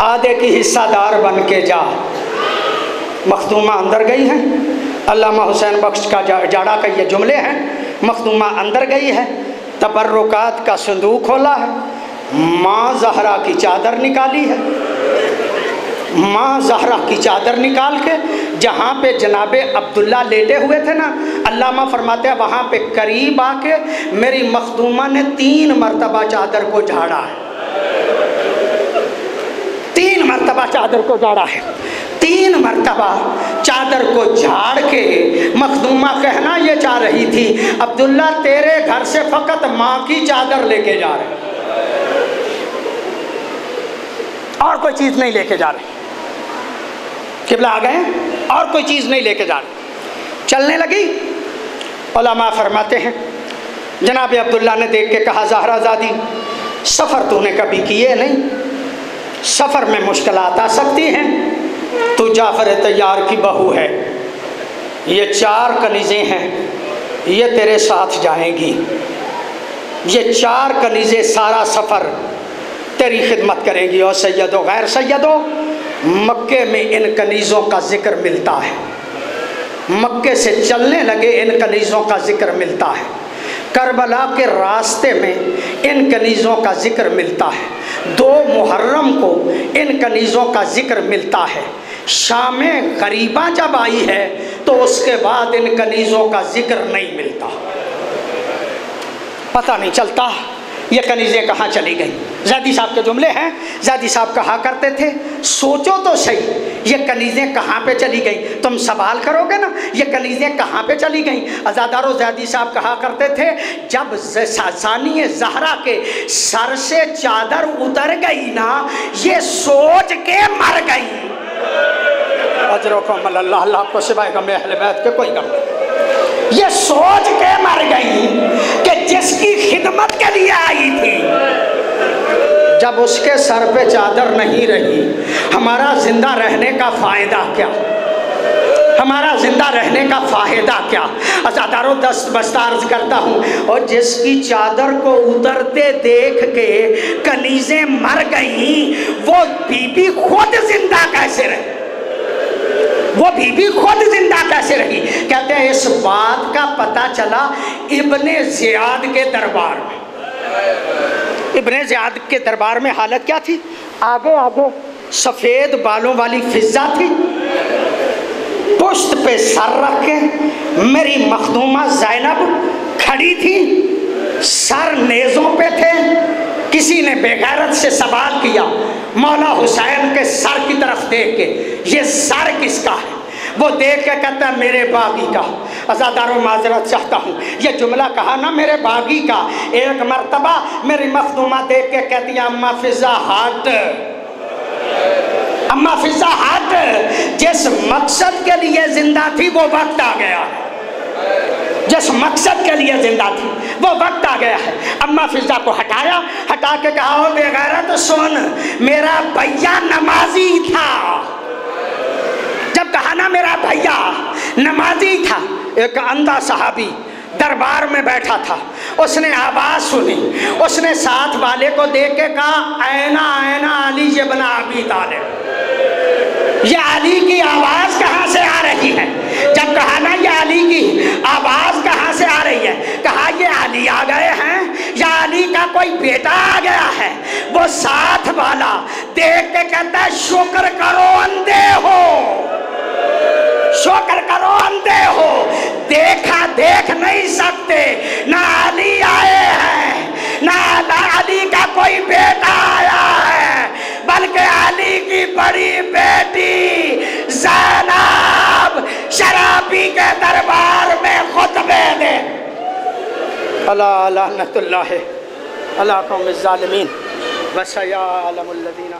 آدھے کی حصہ دار بن کے جا۔ مخدومہ اندر گئی ہیں، علامہ حسین بخش کا جاڑا کا یہ جملے ہیں، مخدومہ اندر گئی ہے، تبرکات کا صندوق کھولا ہے، ماں زہرا کی چادر نکالی ہے، ماں زہرا کی چادر نکال کے جہاں پہ جناب عبداللہ لیٹے ہوئے تھے نا، علامہ فرماتے ہیں وہاں پہ قریب آ کے میری مخدومہ نے 3 مرتبہ چادر کو جھاڑا ہے، 3 مرتبہ چادر کو جھاڑا ہے، 3 مرتبہ چادر کو جھاڑ کے مخدومہ کہنا یہ چاہ رہی تھی عبداللہ تیرے گھر سے فقط ماں کی چادر لے کے جا رہے، اور کوئی چیز نہیں لے کے جا رہے، قبلہ آ گئے اور کوئی چیز نہیں لے کے جا رہے۔ چلنے لگی، علماء فرماتے ہیں جناب عبداللہ نے دیکھ کے کہا زہرا زادی سفر تو نے کبھی کیے نہیں، سفر میں مشکلات آ سکتی ہیں، تو جعفر طیار کی بہو ہے، یہ 4 کنیزیں ہیں، یہ تیرے ساتھ جائیں گی، یہ 4 کنیزیں سارا سفر تیری خدمت کریں گی۔ اور سیدو غیر سیدو مکے میں ان کنیزوں کا ذکر ملتا ہے، مکے سے چلنے لگے ان کنیزوں کا ذکر ملتا ہے، کربلا کے راستے میں ان کنیزوں کا ذکر ملتا ہے، 2 محرم کو ان کنیزوں کا ذکر ملتا ہے، شام غریبہ جب آئی ہے تو اس کے بعد ان کنیزوں کا ذکر نہیں ملتا، پتہ نہیں چلتا یہ کنیزیں کہاں چلی گئیں؟ زیدی صاحب کے جملے ہیں، زیدی صاحب کہا کرتے تھے سوچو تو صحیح یہ کنیزیں کہاں پہ چلی گئیں، تم سوال کرو گے نا یہ کنیزیں کہاں پہ چلی گئیں۔ عزادارو زیدی صاحب کہا کرتے تھے جب ثانی زہرا کے سر سے چادر اتر گئی نا یہ سوچ کے مر گئی۔ اجرکم اللہ، اللہ کو سوائے غم اہل بیت کے کوئی غم نہیں۔ یہ سوچ کے مر گئی کہ جس کی خدمت کے لیے آئی تھی جب اس کے سر پہ چادر نہیں رہی ہمارا زندہ رہنے کا فائدہ کیا؟ ہمارا زندہ رہنے کا فائدہ کیا؟ عزادارو دست بستہ عرض کرتا ہوں، اور جس کی چادر کو اترتے دیکھ کے کنیزیں مر گئیں وہ بی بی خود زندہ کیسے رہی؟ وہ بی بی خود زندہ کیسے رہی؟ کہتے ہیں اس بات کا پتہ چلا ابن زیاد کے دربار میں۔ ابن زیاد کے دربار میں حالت کیا تھی؟ آگے آگے سفید بالوں والی فضہ تھی، پشت پہ سر رکھ کے میری مخدومہ زینب کھڑی تھی، سر نیزوں پہ تھے۔ کسی نے بے غیرت سے سوال کیا مولا حسین کے سر کی طرف دیکھ کے یہ سر کس کا ہے؟ وہ دیکھ کے کہتا ہے میرے باغی کا۔ عزاداروں معذرت چاہتا ہوں یہ جملہ کہا نا میرے باغی کا، ایک مرتبہ میری مخدومہ دیکھ کے کہتی ہے اماں فضہ ہٹ، اماں فضہ ہٹ، جس مقصد کے لیے زندہ تھی وہ وقت آ گیا، جس مقصد کے لیے زندہ تھی وہ وقت آ گیا ہے۔ اماں فضہ کو ہٹایا، ہٹا کے کہا او بے غیرت سن میرا بھیا نمازی تھا۔ جب کہا نا میرا بھیا نمازی تھا، ایک اندھا صحابی دربار میں بیٹھا تھا، اس نے آواز سنی، اس نے ساتھ والے کو دیکھ کے کہا اینا اینا علی ابن ابی طالب، یہ علی کی آواز کہاں سے آ رہی ہے؟ جب کہا نا یہ علی کی آواز کہاں سے آ رہی ہے، کہا یہ علی آ گئے ہیں یا علی کا کوئی بیٹا آ گیا ہے؟ وہ ساتھ والا دیکھ کے کہتا ہے شکر کرو اندھے ہو، شکر کرو اندھے ہو، دیکھا دیکھ نہیں سکتے، نہ علی آئے ہیں نہ علی کا کوئی بیٹا آیا ہے، بلکہ علی کی بڑی بیٹی زینب شرابی کے دربار میں خطبے دے۔ اللہ لعنت اللہ علی قوم الظالمین وسیعلم الذین